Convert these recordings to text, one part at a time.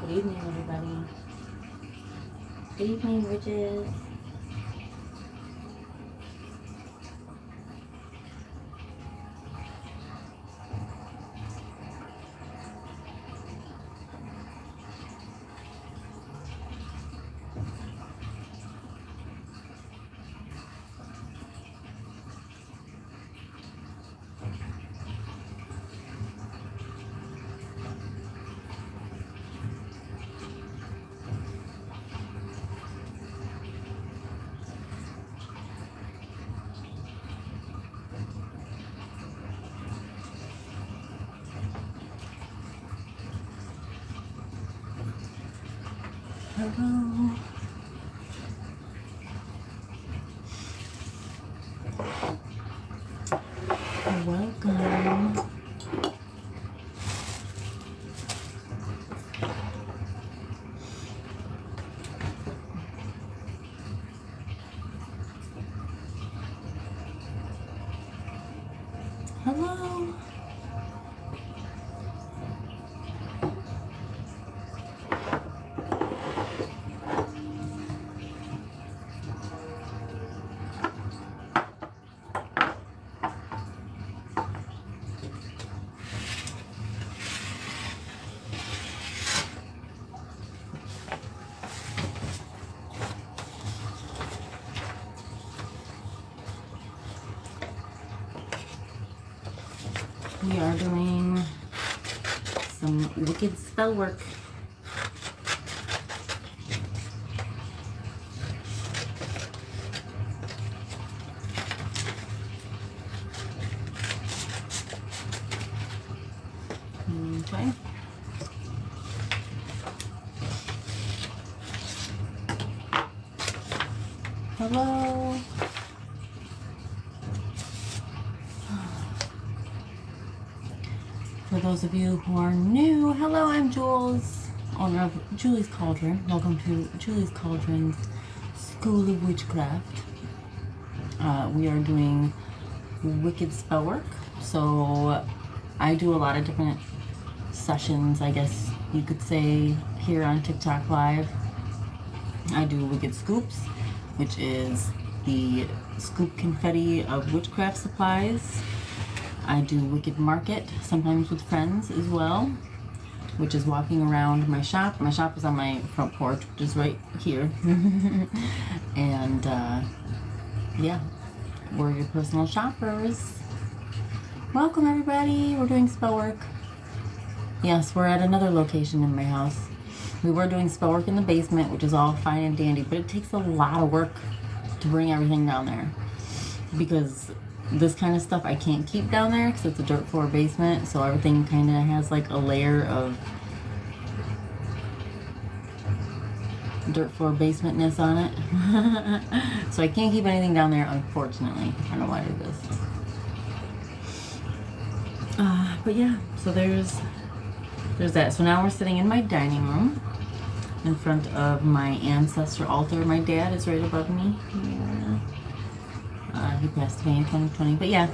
Good evening, everybody. Good evening, witches. Hello. Welcome. Hello. We are doing some wicked spell work. Okay. Hello. For those of you who are new, hello, I'm Jules, owner of Julie's Cauldron. Welcome to Julie's Cauldron's School of Witchcraft. We are doing wicked spell work. So I do a lot of different sessions, I guess you could say, here on TikTok Live. I do wicked scoops, which is the scoop confetti of witchcraft supplies. I do wicked market, sometimes with friends as well, which is walking around my shop. My shop is on my front porch, which is right here. And yeah, we're your personal shoppers. Welcome everybody, we're doing spell work. Yes, we're at another location in my house. We were doing spell work in the basement, which is all fine and dandy, but it takes a lot of work to bring everything down there. Because this kind of stuff I can't keep down there because it's a dirt floor basement, so everything kind of has like a layer of dirt floor basementness on it. So I can't keep anything down there, unfortunately. I don't know why I did this. But yeah, so there's that. So now we're sitting in my dining room in front of my ancestor altar. My dad is right above me. Yeah. He passed away in 2020, but yeah.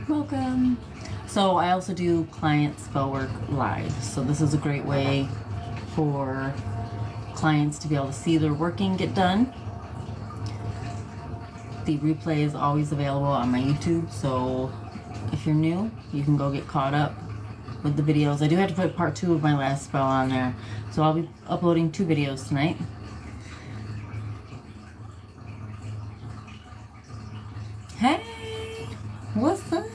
Welcome. So I also do client spell work live. So this is a great way for clients to be able to see their working get done. The replay is always available on my YouTube, so if you're new, you can go get caught up with the videos. I do have to put part 2 of my last spell on there, so I'll be uploading 2 videos tonight. Hey, what's up?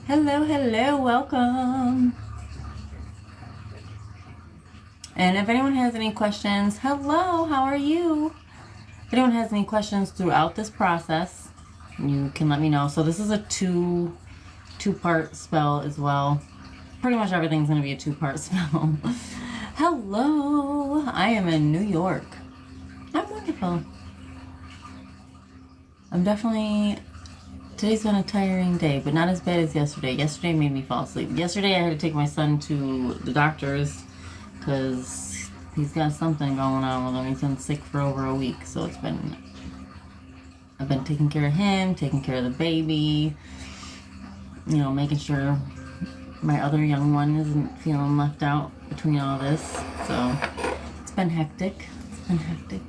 Hello, hello, welcome. And if anyone has any questions, hello, how are you? If anyone has any questions throughout this process, you can let me know. So this is a two-part spell as well. Pretty much everything's going to be a 2-part spell. Hello, I am in New York. I'm wonderful. I'm definitely, today's been a tiring day, but not as bad as yesterday. Yesterday made me fall asleep. Yesterday I had to take my son to the doctor's because He's got something going on with him. He's been sick for over a week, so I've been taking care of him, taking care of the baby, you know, making sure my other young one isn't feeling left out between all this. So it's been hectic. It's been hectic.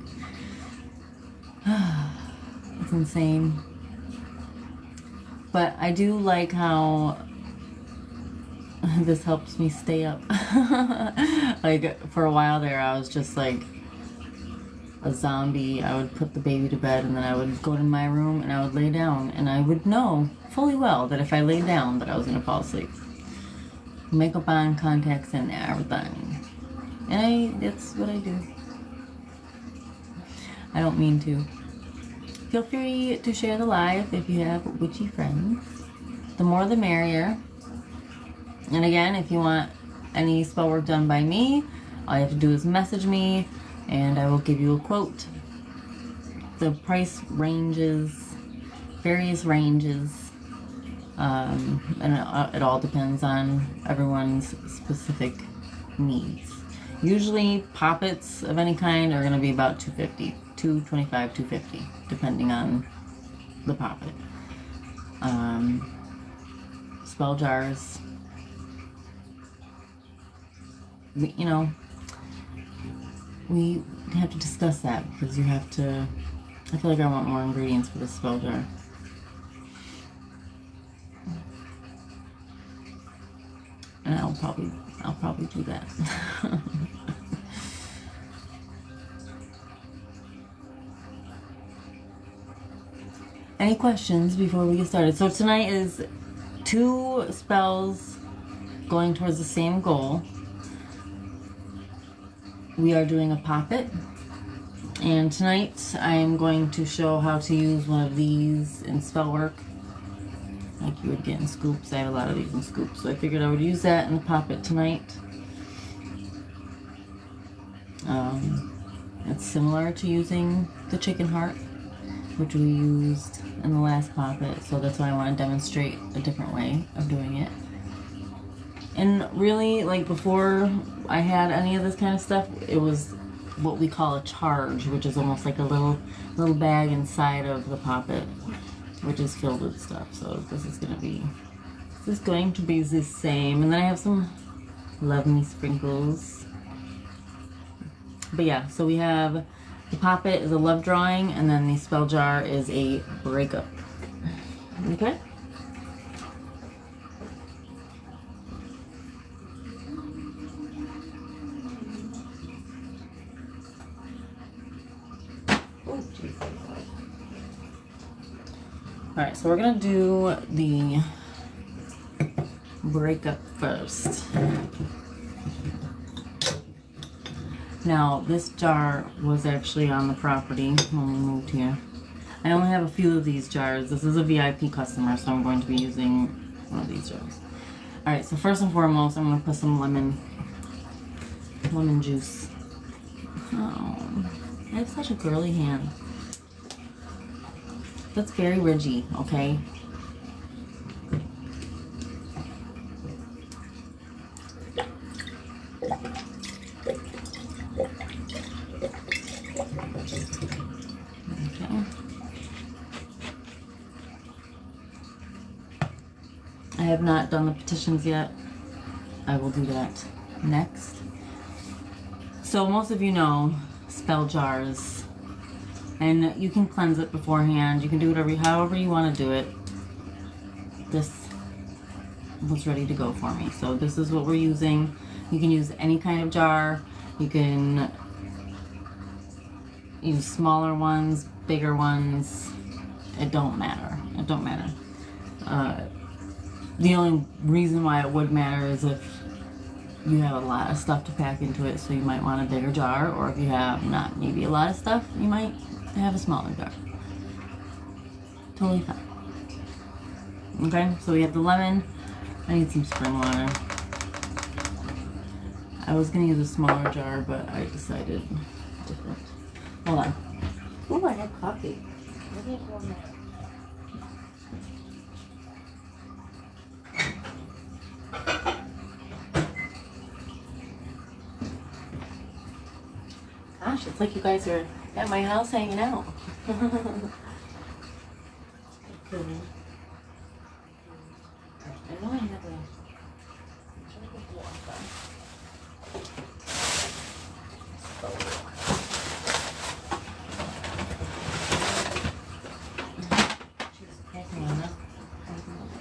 It's insane. But I do like how this helps me stay up. Like, for a while there, I was just like a zombie. I would put the baby to bed, and then I would go to my room and I would lay down, and I would know fully well that if I laid down that I was going to fall asleep. Makeup on, contacts in, everything. And that's what I do. I don't mean to. Feel free to share the live if you have witchy friends. The more the merrier. And again, if you want any spell work done by me, all you have to do is message me and I will give you a quote. The price ranges, various ranges, and it all depends on everyone's specific needs. Usually poppets of any kind are going to be about $250, $225, $250, depending on the poppet. Spell jars, you know, we have to discuss that because you have to. I feel like I want more ingredients for this spell jar. And I'll probably do that. Any questions before we get started? So tonight is 2 spells going towards the same goal. We are doing a poppet, and tonight I am going to show how to use one of these in spell work, like you would get in scoops. I have a lot of these in scoops, so I figured I would use that in the poppet tonight. It's similar to using the chicken heart, which we used in the last poppet, so that's why I want to demonstrate a different way of doing it. And really, like, before I had any of this kind of stuff, it was what we call a charge, which is almost like a little bag inside of the poppet, which is filled with stuff. So this is going to be the same. And then I have some Love Me sprinkles. But yeah, so we have the poppet is a love drawing, and then the spell jar is a breakup. Okay? Alright, so we're going to do the breakup first. Now, this jar was actually on the property when we moved here. I only have a few of these jars. This is a VIP customer, so I'm going to be using one of these jars. Alright, so first and foremost, I'm going to put some lemon juice. Oh, I have such a girly hand. That's very ridgy, okay? I have not done the petitions yet. I will do that next. So most of you know spell jars, and you can cleanse it beforehand. You can do whatever, however you want to do it. This was ready to go for me. So this is what we're using. You can use any kind of jar. You can use smaller ones, bigger ones. It don't matter. It don't matter. The only reason why it would matter is if you have a lot of stuff to pack into it, so you might want a bigger jar, or if you have not maybe a lot of stuff, you might have a smaller jar. Totally fine. Okay, so we have the lemon. I need some spring water. I was gonna use a smaller jar, but I decided different. Hold on. Oh, I had coffee. Maybe it's one there. It's like you guys are at my house hanging out. Cool. I know I have a...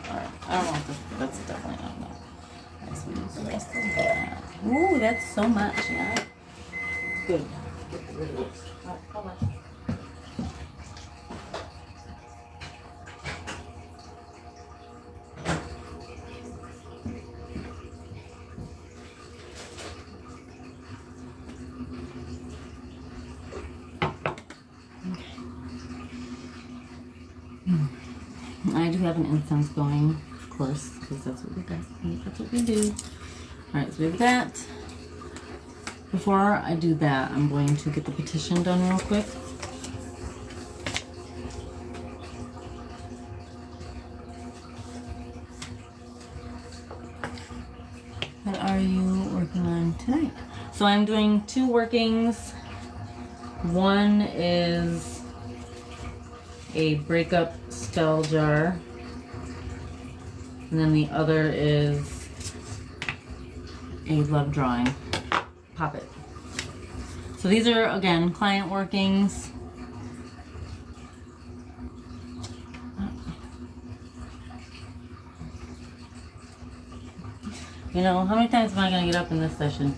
Alright, I don't want this. That's definitely not enough. Alright, so we use the rest of that. Ooh, that's so much, yeah. Good. Get rid of this. Alright, hold on. I do have an incense going, of course, because that's what we do. That's what we do. All right, so we have that. Before I do that, I'm going to get the petition done real quick. What are you working on tonight? So I'm doing 2 workings. One is a breakup spell jar, and then the other is a love drawing Poppet. So these are, again, client workings. You know, how many times am I going to get up in this session?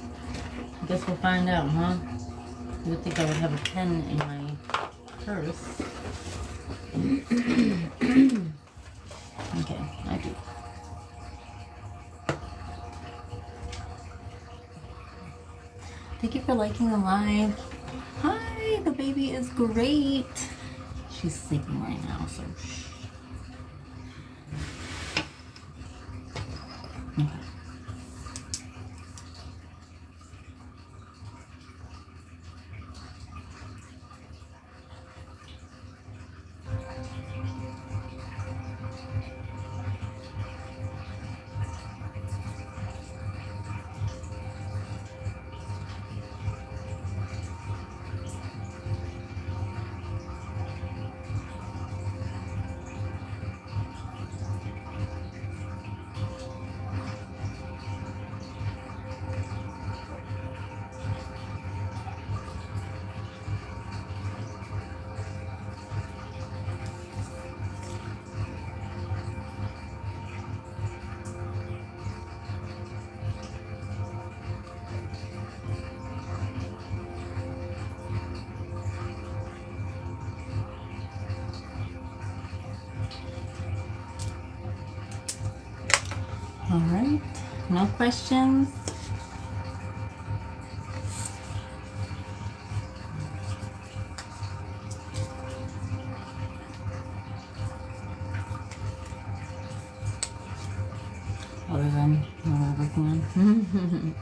I guess we'll find out, huh? You would think I would have a pen in my purse. Okay, I do. Thank you for liking the live. Hi, the baby is great. She's sleeping right now, so shh. Okay. All right, no questions. Other than what I'm working on.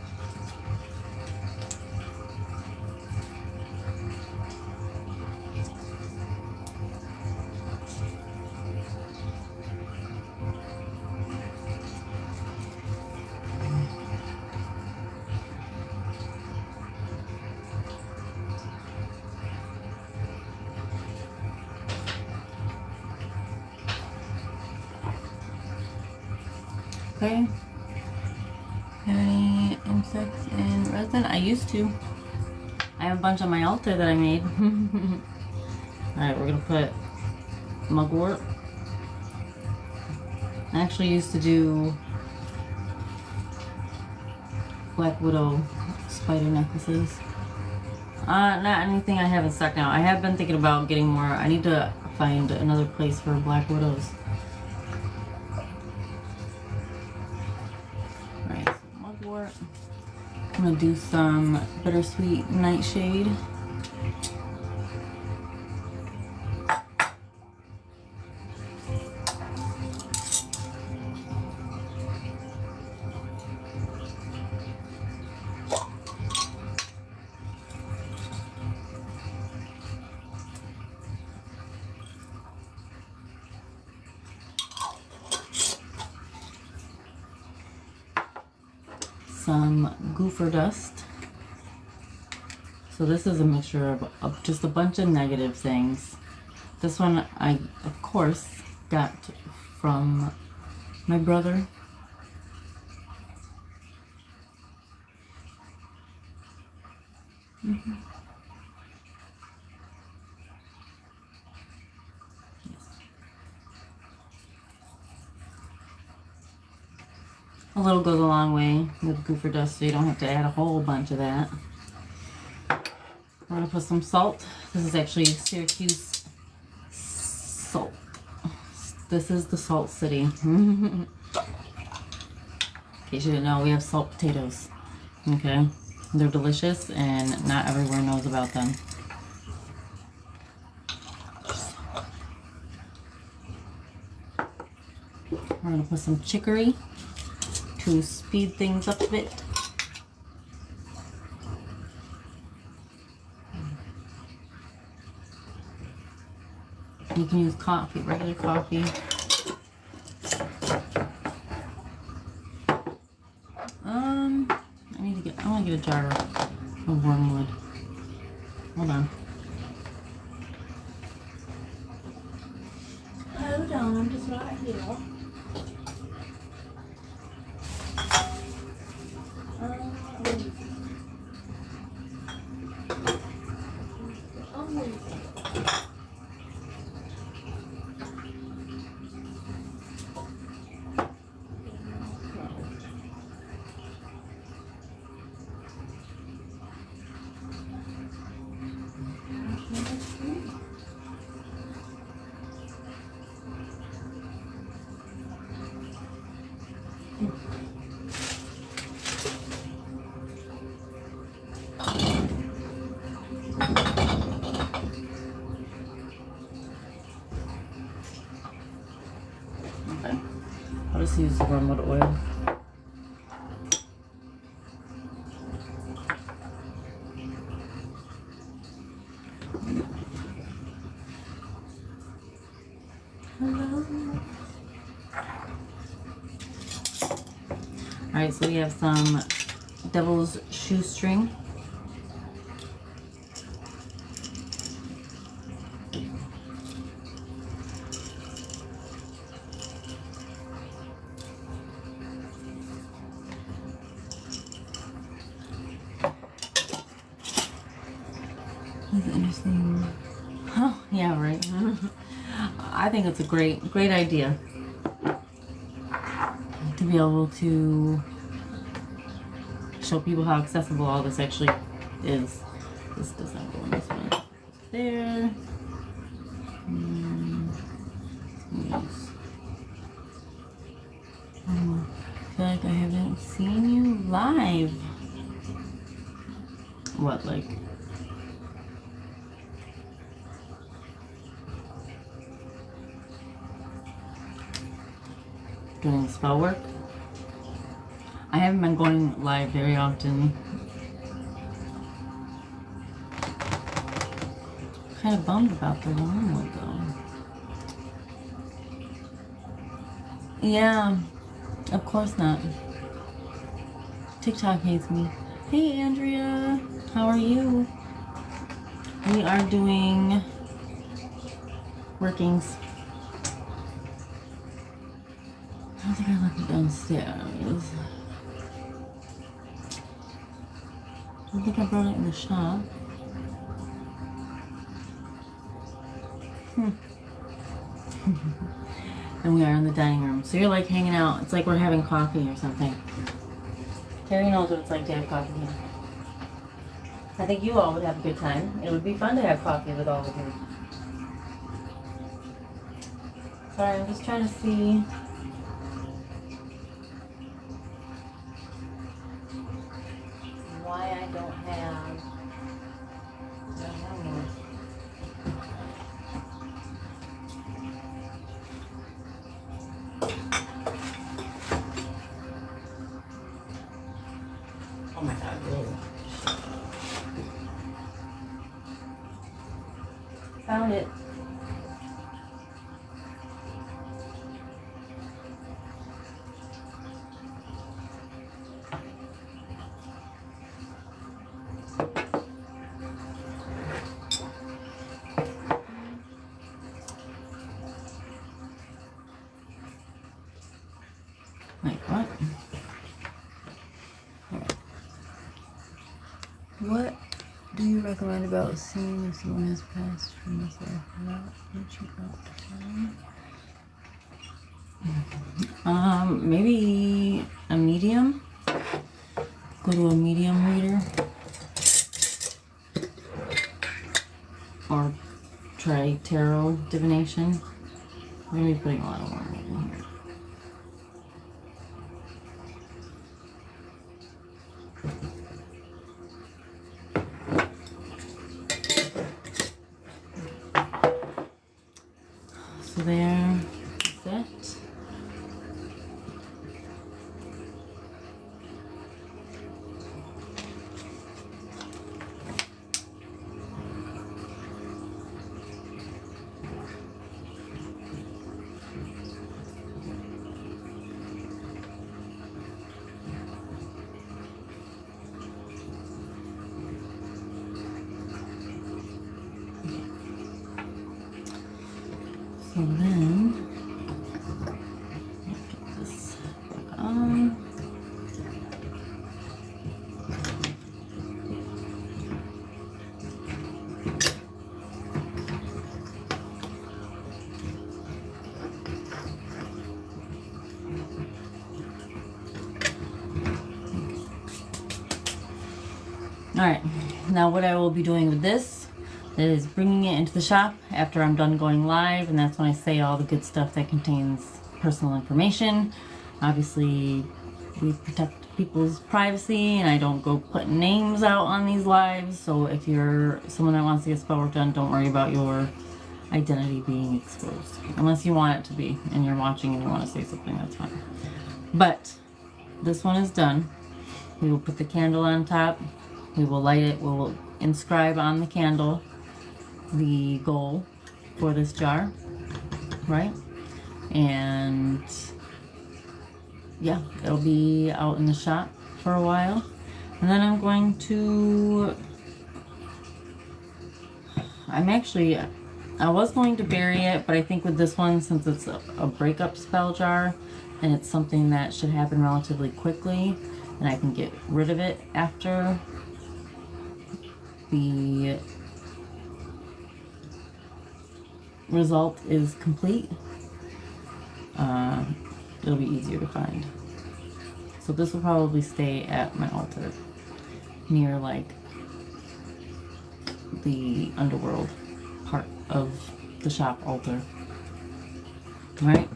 Okay. Any insects in resin? I used to. I have a bunch on my altar that I made. Alright, we're gonna put mugwort. I actually used to do black widow spider necklaces. Not anything I have in stock now. I have been thinking about getting more. I need to find another place for black widows. I'm gonna do some bittersweet nightshade. Some gopher dust. So this is a mixture of just a bunch of negative things. This one I, of course, got from my brother. Mm-hmm. Yes. A little goes a long way with goofer dust, so you don't have to add a whole bunch of that. We're gonna put some salt. This is actually Syracuse salt. This is the salt city. In case you didn't know, we have salt potatoes. Okay, they're delicious and not everyone knows about them. We're gonna put some chicory to speed things up a bit. You can use coffee, regular coffee. I want to get a jar of wormwood. Hold on. Hold on, I'm just right here. Okay, I'll just use the wormwood oil. Alright, so we have some devil's shoestring. That's interesting. Oh, yeah, right. I think it's a great idea to be able to show people how accessible all this actually is. This does not go in this one. There. Yes. I feel like I haven't seen you live. What, like? Doing spell work? I haven't been going live very often. Kind of bummed about the wormwood though. Yeah, of course not. TikTok hates me. Hey Andrea, how are you? We are doing workings. I think I left it downstairs. I think I brought it in the shop. And we are in the dining room. So you're like hanging out. It's like we're having coffee or something. Terry knows what it's like to have coffee here. I think you all would have a good time. It would be fun to have coffee with all of you. Sorry, I'm just trying to see. Why I don't have. Oh my god, really? Found it. recommend about seeing if someone has passed from this life without reaching out to them. Maybe a medium. Go to a medium reader. Or try tarot divination. I'm going to be putting a lot of water in here. So there, that's it. So then, get this back on. All right, now what I will be doing with this is bringing it into the shop after I'm done going live, and that's when I say all the good stuff that contains personal information. Obviously, we protect people's privacy, and I don't go putting names out on these lives, so if you're someone that wants to get spell work done, don't worry about your identity being exposed. Unless you want it to be, and you're watching and you want to say something, that's fine. But this one is done. We will put the candle on top. We will light it. We will inscribe on the candle the goal for this jar, right? And yeah, it'll be out in the shop for a while. And then I'm going to, I was going to bury it, but I think with this one, since it's a breakup spell jar and it's something that should happen relatively quickly and I can get rid of it after the result is complete, it'll be easier to find. So this will probably stay at my altar near like the underworld part of the shop altar. Alright,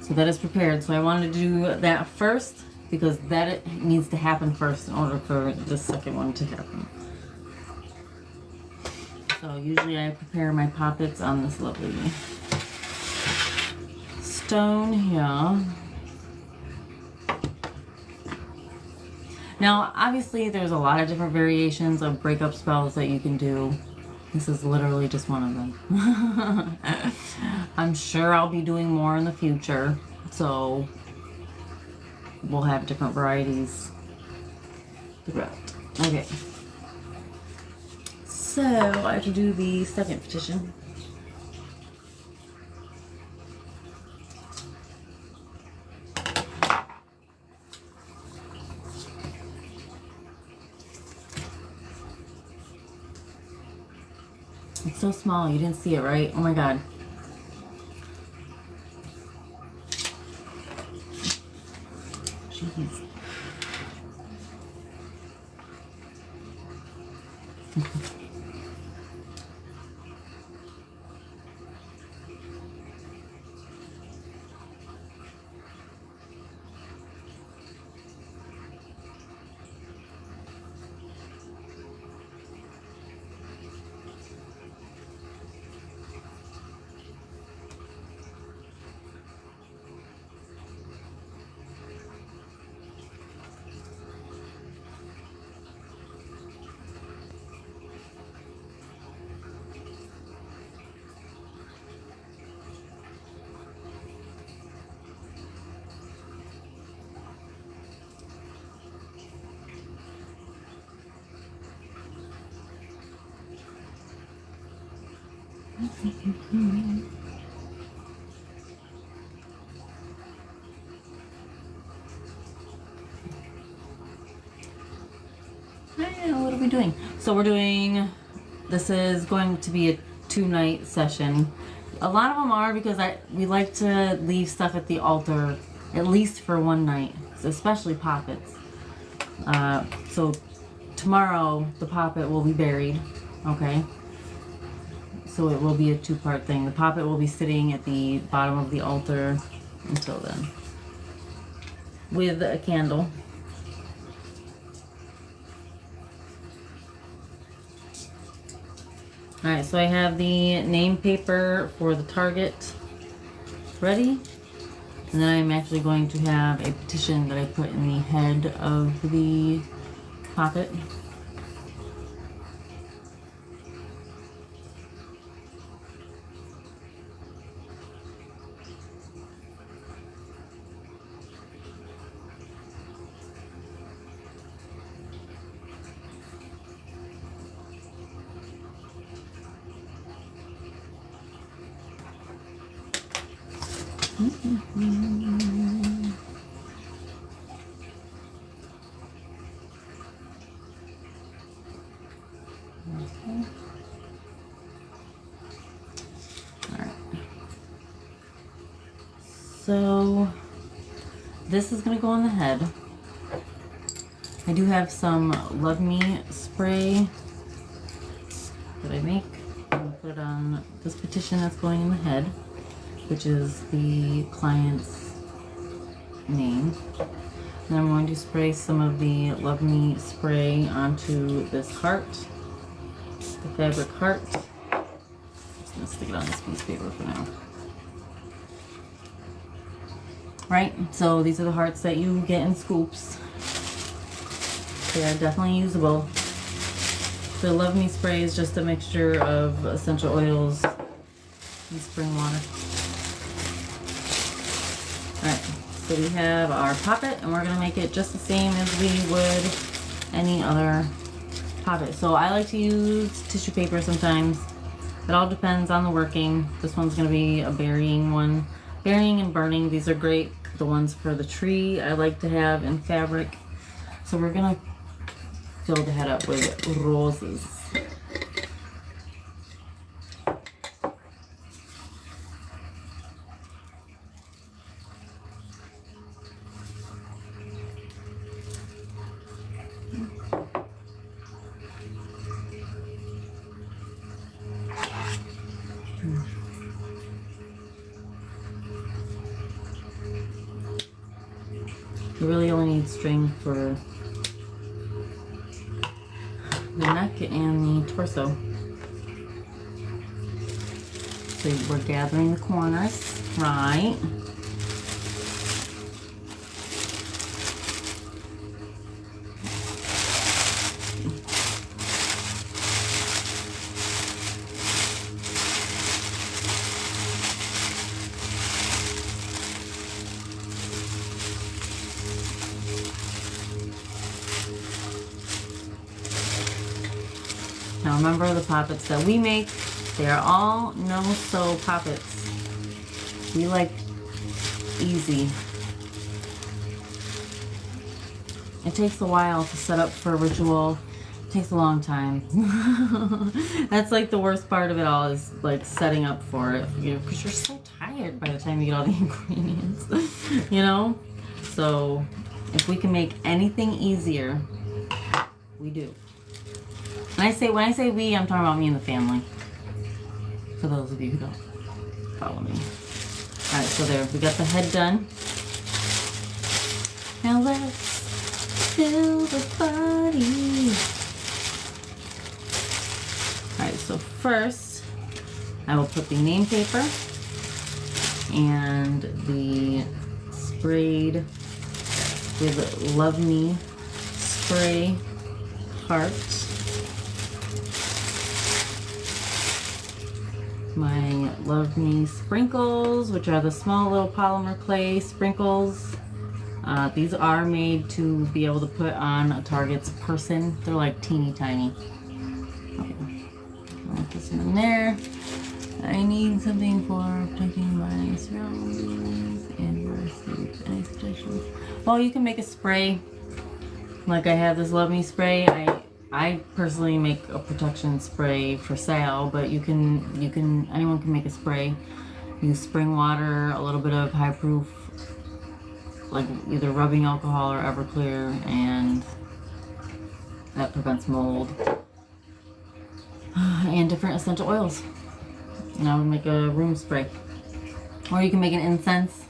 so that is prepared. So I wanted to do that first because that needs to happen first in order for the second one to happen. So usually I prepare my poppets on this lovely stone here. Now obviously there's a lot of different variations of breakup spells that you can do. This is literally just one of them. I'm sure I'll be doing more in the future, so we'll have different varieties throughout. Okay. So I have to do the second petition. It's so small, you didn't see it, right? Oh my god. Jeez. What are we doing? So this is going to be a 2-night session. A lot of them are because we like to leave stuff at the altar at least for 1 night, especially poppets. So tomorrow the poppet will be buried, okay? So it will be a 2-part thing. The poppet will be sitting at the bottom of the altar until then, with a candle. Alright, so I have the name paper for the target ready. And then I'm actually going to have a petition that I put in the head of the poppet. So this is going to go on the head. I do have some Love Me spray that I make. I'm going to put it on this petition that's going in the head, which is the client's name. And I'm going to spray some of the Love Me spray onto this heart, the fabric heart. I'm just going to stick it on this piece of paper for now. Right, so these are the hearts that you get in scoops. They are definitely usable. The Love Me spray is just a mixture of essential oils and spring water. Alright, so we have our poppet, and we're going to make it just the same as we would any other poppet. So I like to use tissue paper sometimes. It all depends on the working. This one's going to be a burying one. Burying and burning, these are great. The ones for the tree I like to have in fabric. So we're going to fill the head up with roses. You really only need string for the neck and the torso. So we're gathering the corners, right? Now remember, the poppets that we make, they are all no-sew poppets. We like easy. It takes a while to set up for a ritual. It takes a long time. That's like the worst part of it all, is like setting up for it, because you're so tired by the time you get all the ingredients, you know? So if we can make anything easier, we do. When I say we, I'm talking about me and the family. For those of you who don't follow me. Alright, so there, we got the head done. Now let's do the body. Alright, so first, I will put the name paper and the sprayed with Love Me spray heart. My Love Me sprinkles, which are the small little polymer clay sprinkles. These are made to be able to put on a target's person. They're like teeny tiny. Okay, I'll put this in there. I need something for protecting my surroundings and your sleep. Any suggestions? Well, you can make a spray. Like I have this Love Me spray. I I personally make a protection spray for sale, but anyone can make a spray. Use spring water, a little bit of high proof, like either rubbing alcohol or Everclear, and that prevents mold. And different essential oils. And I would make a room spray. Or you can make an incense,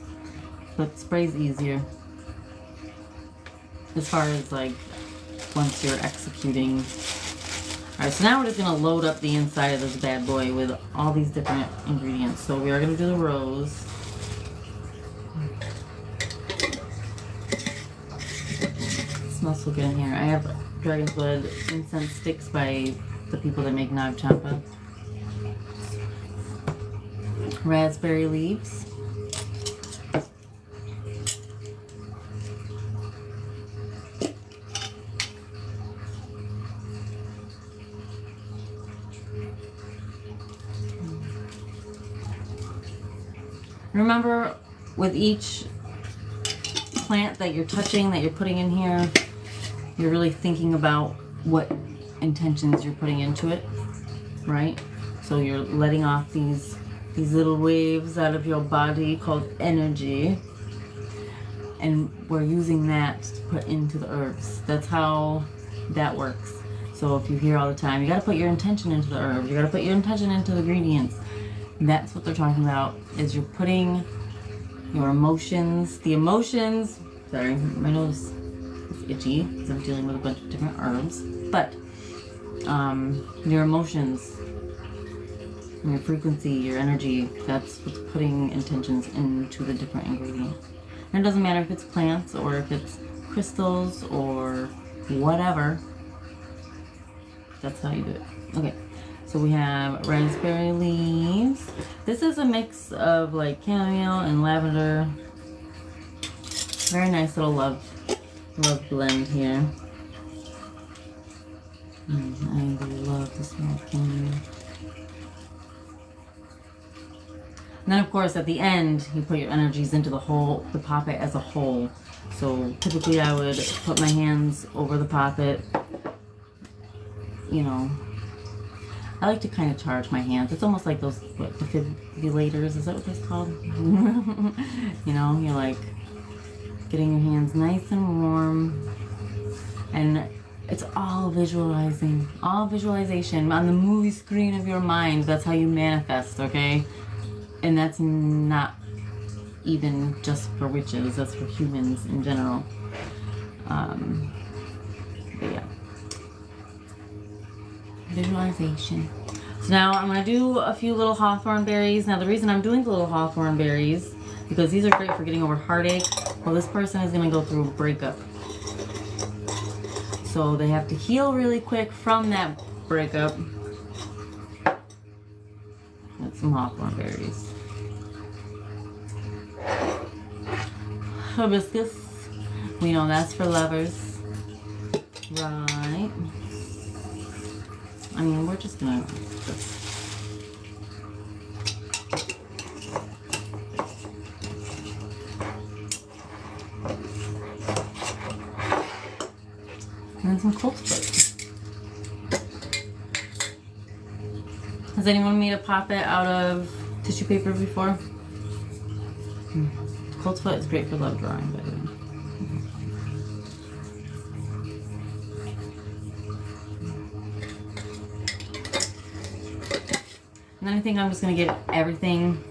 but spray's easier. As far as like once you're executing. Alright, so now we're just going to load up the inside of this bad boy with all these different ingredients. So we are going to do the rose. It smells so good in here. I have Dragon's Blood incense sticks by the people that make Nag Champa. Raspberry leaves. Remember, with each plant that you're touching, that you're putting in here, you're really thinking about what intentions you're putting into it, right? So you're letting off these little waves out of your body called energy, and we're using that to put into the herbs. That's how that works. So if you hear all the time, you got to put your intention into the herbs, you got to put your intention into the ingredients. That's what they're talking about, is you're putting your emotions, sorry, my nose is itchy because I'm dealing with a bunch of different herbs, but your emotions, your frequency, your energy, that's what's putting intentions into the different ingredients. And it doesn't matter if it's plants or if it's crystals or whatever, that's how you do it. Okay. So we have raspberry leaves. This is a mix of like chamomile and lavender. Very nice little love blend here. I love the smell of chamomile. And then of course at the end you put your energies into the poppet as a whole. So typically I would put my hands over the poppet, you know. I like to kind of charge my hands. It's almost like those defibrillators. Is that what that's called? You know, you're like getting your hands nice and warm. And it's all visualizing. All visualization on the movie screen of your mind. That's how you manifest, okay? And that's not even just for witches. That's for humans in general. But yeah. Visualization. So now I'm going to do a few little hawthorn berries. Now the reason I'm doing the little hawthorn berries, because these are great for getting over heartache. Well, this person is going to go through a breakup. So they have to heal really quick from that breakup. With some hawthorn berries. Hibiscus. We know that's for lovers. Right. I mean, we're just gonna and then some cold foot. Has anyone made a poppet out of tissue paper before? Cold foot is great for love drawing, by the way. And then I think I'm just going to get everything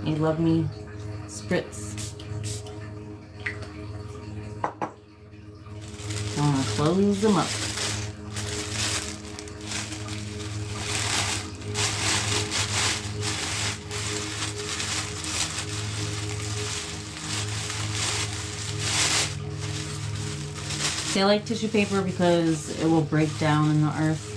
a Love Me spritz. I'm going to close them up. See, I like tissue paper because it will break down in the earth.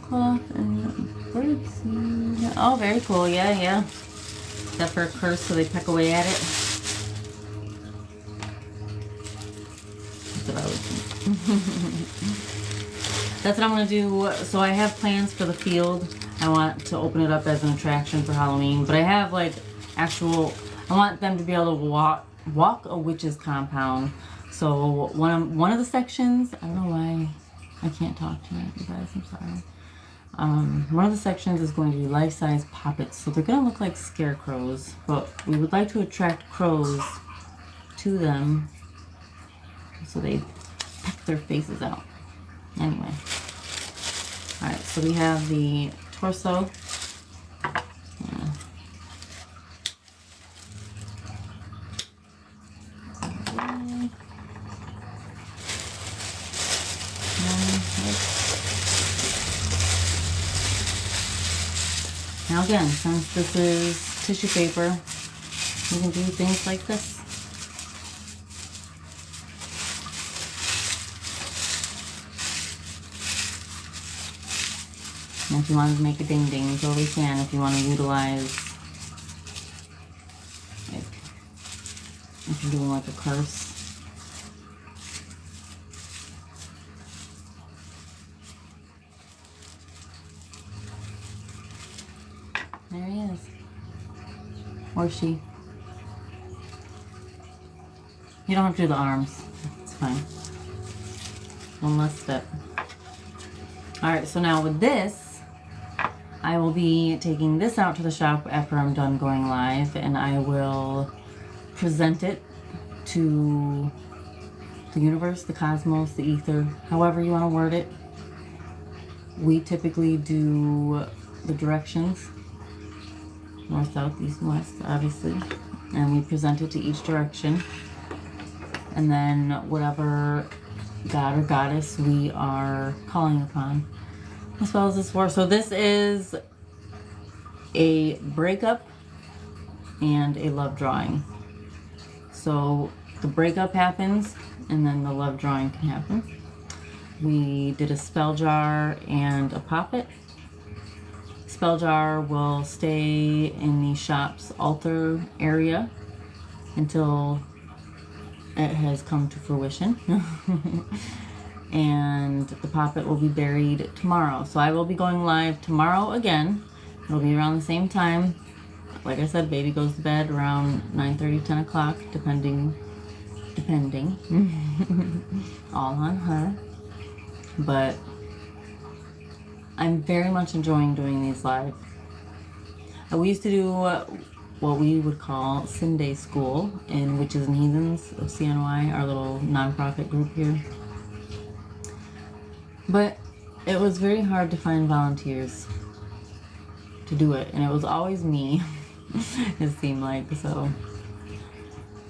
Cloth and birdseed. Oh, very cool. Yeah, yeah. Is that for a curse so they peck away at it? That's what I would think. That's what I'm going to do. So I have plans for the field. I want to open it up as an attraction for Halloween. But I have like actual, I want them to be able to walk a witch's compound. So one of the sections, I don't know why I can't talk tonight, you guys. I'm sorry. One of the sections is going to be life-size poppets. So they're going to look like scarecrows, but we would like to attract crows to them so they peck their faces out. Anyway. Alright, so we have the torso. Now again, since this is tissue paper, you can do things like this. And if you want to make a ding-ding, you totally can. If you want to utilize, like, if you're doing like a curse. There he is. Or she. You don't have to do the arms. It's fine. One less step. Alright, so now with this, I will be taking this out to the shop after I'm done going live, and I will present it to the universe, the cosmos, the ether, however you want to word it. We typically do the directions. North, south, east, and west, obviously. And we present it to each direction. And then whatever god or goddess we are calling upon. As well as this for. So this is a breakup and a love drawing. So the breakup happens and then the love drawing can happen. We did a spell jar and a poppet. Spell jar will stay in the shop's altar area until it has come to fruition. And the poppet will be buried tomorrow. So I will be going live tomorrow again. It'll be around the same time. Like I said, baby goes to bed around 9:30, 10 o'clock, depending. All on her. But I'm very much enjoying doing these live. We used to do what we would call Sunday School in Witches and Heathens of CNY, our little nonprofit group here. But it was very hard to find volunteers to do it, and it was always me, it seemed like, so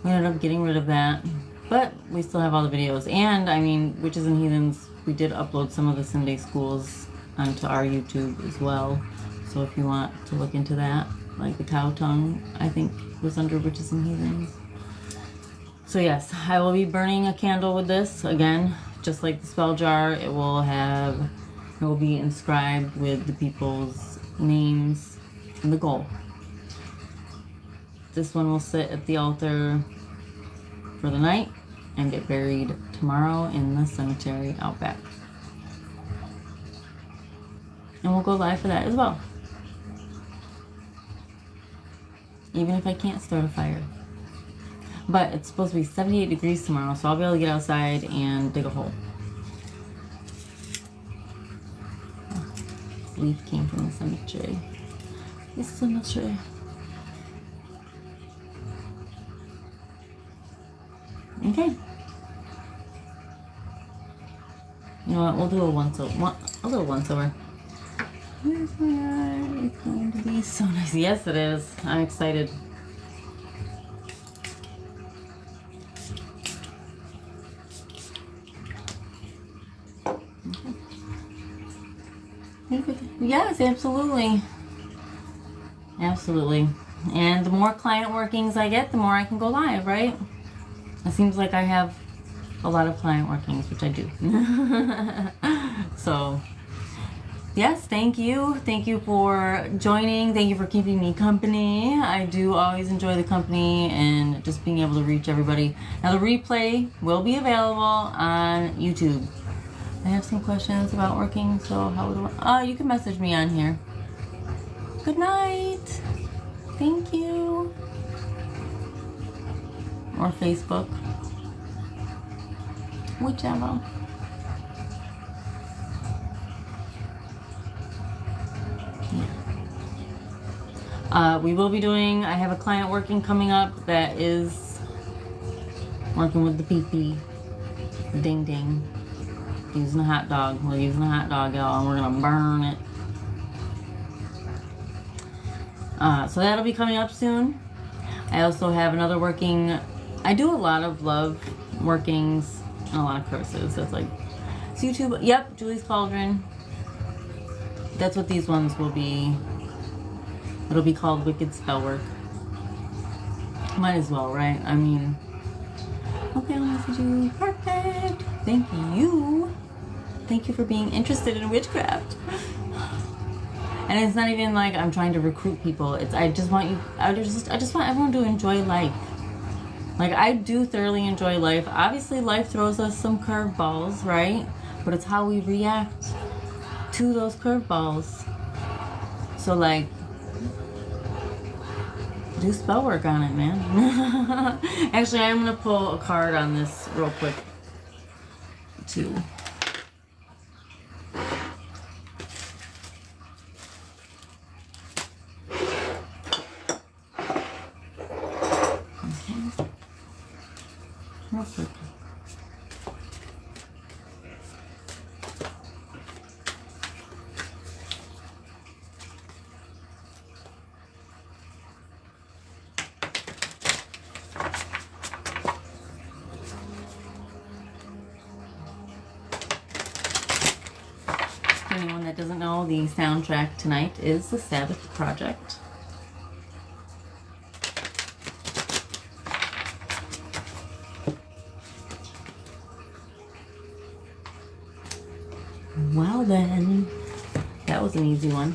we ended up getting rid of that. But we still have all the videos, and I mean, Witches and Heathens, we did upload some of the Sunday schools onto our YouTube as well. So if you want to look into that, like the cow tongue, I think was under Witches and Heathens. So yes, I will be burning a candle with this again, just like the spell jar. It will be inscribed with the people's names and the goal. This one will sit at the altar for the night and get buried tomorrow in the cemetery out back. And we'll go live for that as well. Even if I can't start a fire. But it's supposed to be 78 degrees tomorrow, so I'll be able to get outside and dig a hole. Oh, this leaf came from the cemetery. The cemetery. Okay. You know what? We'll do a little once over. Where's my eye? It's going to be so nice. Yes, it is. I'm excited. Okay. Yes, absolutely. Absolutely. And the more client workings I get, the more I can go live, right? It seems like I have a lot of client workings, which I do. So, yes, thank you. Thank you for joining. Thank you for keeping me company. I do always enjoy the company and just being able to reach everybody. Now, the replay will be available on YouTube. I have some questions about working, so how do I... you can message me on here. Good night. Thank you. Or Facebook. Whichever. We will be doing, I have a client working coming up that is working with the pee-pee. Ding ding. Using a hot dog. We're using a hot dog, y'all, and we're gonna burn it. So that'll be coming up soon. I also have another working, I do a lot of love workings and a lot of curses. That's like, it's YouTube. Yep, Julie's Cauldron. That's what these ones will be. It'll be called Wicked Spellwork. Might as well, right? I mean, okay, I'll message you. Perfect. Thank you. Thank you for being interested in witchcraft. And it's not even like I'm trying to recruit people. It's I just want everyone to enjoy life. Like, I do thoroughly enjoy life. Obviously, life throws us some curveballs, right? But it's how we react to those curveballs. So, like, do spell work on it, man. Actually, I'm gonna pull a card on this real quick too. Real quick. For anyone that doesn't know, the soundtrack tonight is The Sabbath Project. Well then, that was an easy one.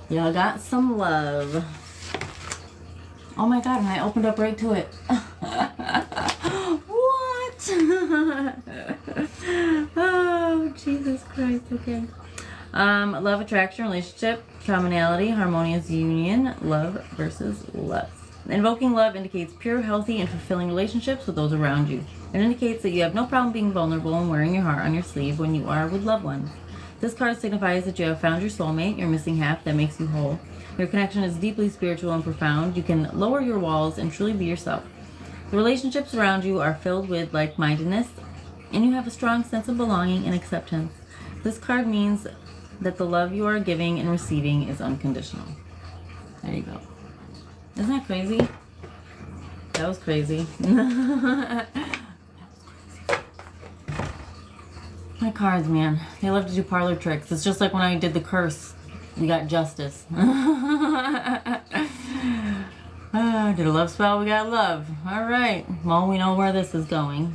Y'all got some love. Oh my god, and I opened up right to it. What? Oh, Jesus Christ, okay. Love, attraction, relationship, commonality, harmonious union, love versus lust. Invoking love indicates pure, healthy, and fulfilling relationships with those around you. It indicates that you have no problem being vulnerable and wearing your heart on your sleeve when you are with loved ones. This card signifies that you have found your soulmate, your missing half that makes you whole. Your connection is deeply spiritual and profound. You can lower your walls and truly be yourself. The relationships around you are filled with like-mindedness, and you have a strong sense of belonging and acceptance. This card means that the love you are giving and receiving is unconditional. There you go. Isn't that crazy? That was crazy. My cards, man. They love to do parlor tricks. It's just like when I did the curse. We got justice. Did a love spell? We got love. Alright. Well, we know where this is going.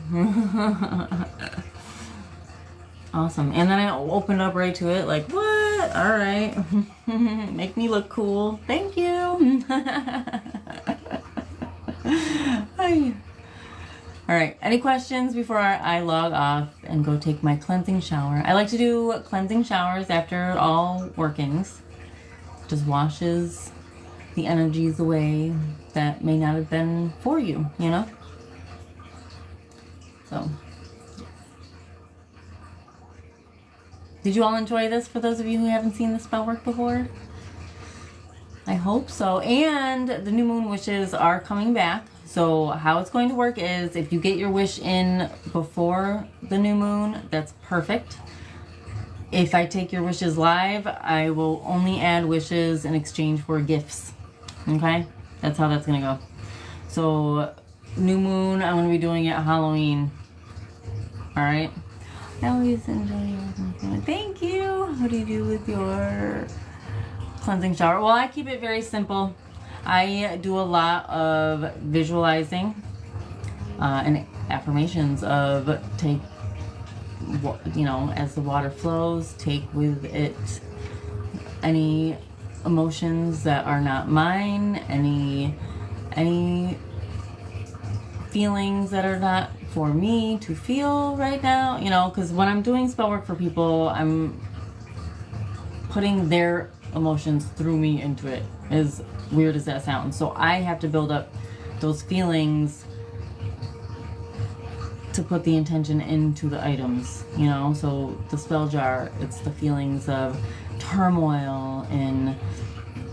Awesome. And then I opened up right to it. Like, what? Alright. Make me look cool. Thank you. Alright. Any questions before I log off and go take my cleansing shower? I like to do cleansing showers after all workings. Just washes the energies away that may not have been for you, you know? So, did you all enjoy this, for those of you who haven't seen the spell work before? I hope so. And the new moon wishes are coming back. So how it's going to work is if you get your wish in before the new moon, that's perfect. If I take your wishes live, I will only add wishes in exchange for gifts. Okay? That's how that's going to go. So new moon, I'm going to be doing it Halloween. Alright? I always enjoy your... Thank you! What do you do with your cleansing shower? Well, I keep it very simple. I do a lot of visualizing and affirmations of take, you know, as the water flows, take with it any emotions that are not mine, any feelings that are not for me to feel right now, you know, because when I'm doing spell work for people, I'm putting their emotions through me into it, as weird as that sounds. So I have to build up those feelings to put the intention into the items, you know. So the spell jar, it's the feelings of turmoil and,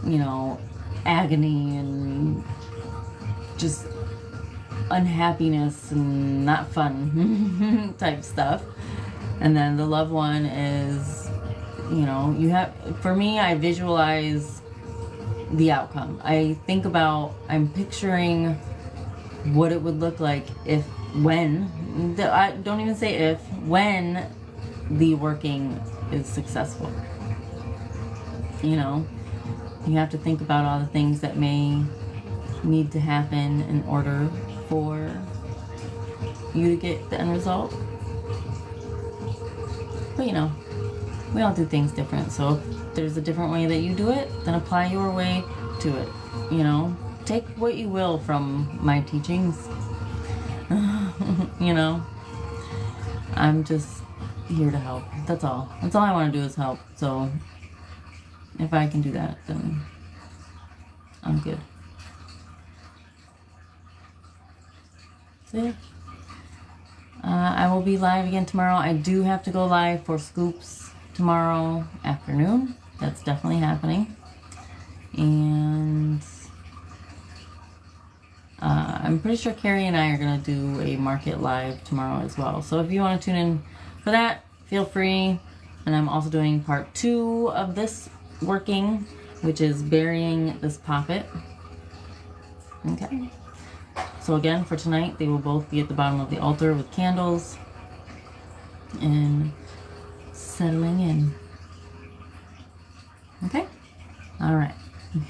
you know, agony and just unhappiness and not fun type stuff. And then the loved one is, you know, you have, for me, I visualize the outcome. I think about, I'm picturing what it would look like if, when, I don't even say if, when the working is successful. You know, you have to think about all the things that may need to happen in order for you to get the end result. But you know, we all do things different. So if there's a different way that you do it, then apply your way to it. You know, take what you will from my teachings. You know, I'm just here to help. That's all. That's all I want to do is help. So if I can do that, then I'm good. So yeah. I will be live again tomorrow. I do have to go live for scoops tomorrow afternoon. That's definitely happening. And I'm pretty sure Carrie and I are going to do a market live tomorrow as well. So if you want to tune in for that, feel free. And I'm also doing part 2 of this working, which is burying this poppet. Okay. So again, for tonight, they will both be at the bottom of the altar with candles and settling in. Okay? All right.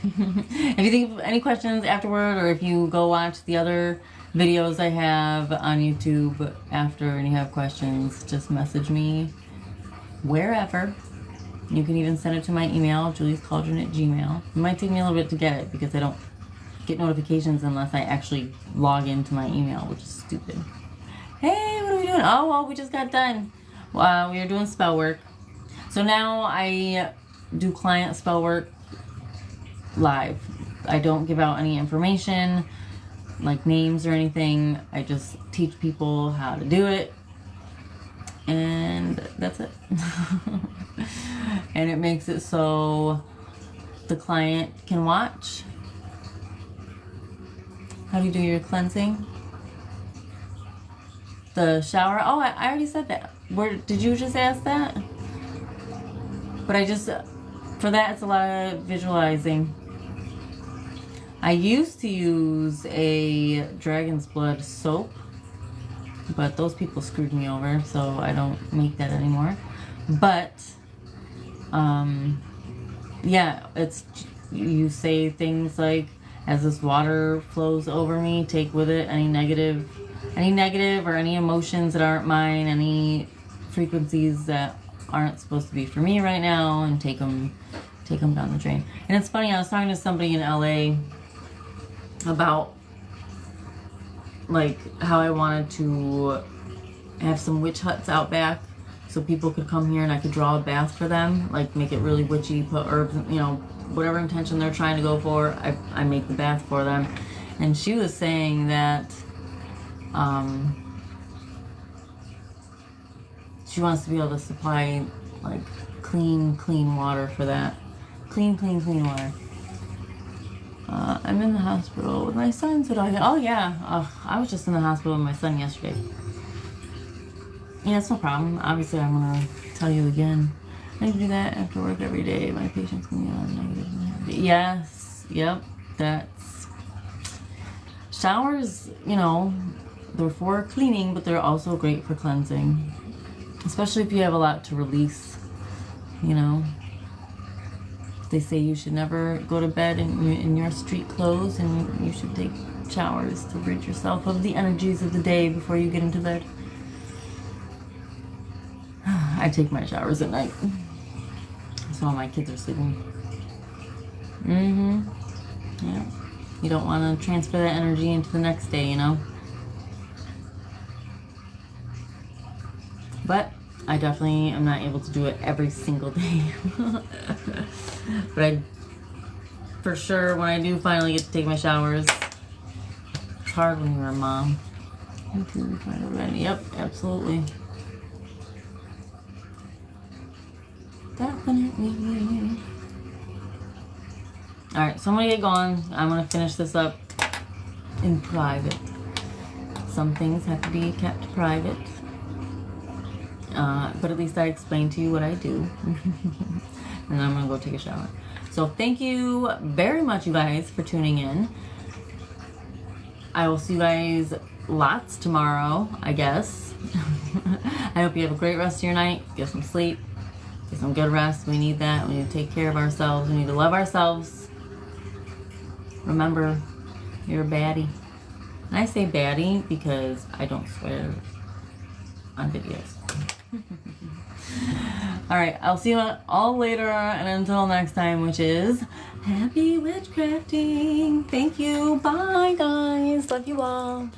If you think of any questions afterward, or if you go watch the other videos I have on YouTube after and you have questions, just message me wherever. You can even send it to my email, juliescauldron@gmail.com. It might take me a little bit to get it because I don't get notifications unless I actually log into my email, which is stupid. Hey, what are we doing? Oh, well, we just got done. We are doing spell work. So now I do client spell work live. I don't give out any information, like names or anything. I just teach people how to do it. And that's it. And it makes it so the client can watch. How do you do your cleansing? The shower? Oh, I already said that. Where did you just ask that? But I just, for that, it's a lot of visualizing. I used to use a dragon's blood soap, but those people screwed me over, so I don't make that anymore. But, yeah, it's, you say things like, as this water flows over me, take with it any negative or any emotions that aren't mine, any frequencies that aren't supposed to be for me right now, and take them down the drain. And it's funny, I was talking to somebody in LA about like how I wanted to have some witch huts out back so people could come here and I could draw a bath for them, like make it really witchy, put herbs, you know, whatever intention they're trying to go for, I make the bath for them. And she was saying that she wants to be able to supply like clean water for that. Clean water. I'm in the hospital with my son today. Oh yeah, I was just in the hospital with my son yesterday. Yeah, it's no problem. Obviously, I'm gonna tell you again. I do that after work every day. My patients can be on negative. Yes, yep. That's showers. You know, they're for cleaning, but they're also great for cleansing, especially if you have a lot to release. You know. They say you should never go to bed in your street clothes, and you should take showers to rid yourself of the energies of the day before you get into bed. I take my showers at night, so all my kids are sleeping. Yeah. You don't want to transfer that energy into the next day, you know. But I definitely am not able to do it every single day. But I, for sure, when I do finally get to take my showers, it's hard when you're a mom. Yep, absolutely. Definitely. Alright, so I'm gonna get going. I'm gonna finish this up in private. Some things have to be kept private. But at least I explained to you what I do. And then I'm gonna go take a shower. So thank you very much, you guys, for tuning in. I will see you guys lots tomorrow, I guess. I hope you have a great rest of your night. Get some sleep. Get some good rest. We need that. We need to take care of ourselves. We need to love ourselves. Remember, you're a baddie. And I say baddie because I don't swear on videos. Alright, I'll see you all later, and until next time, which is happy witchcrafting. Thank you. Bye, guys. Love you all.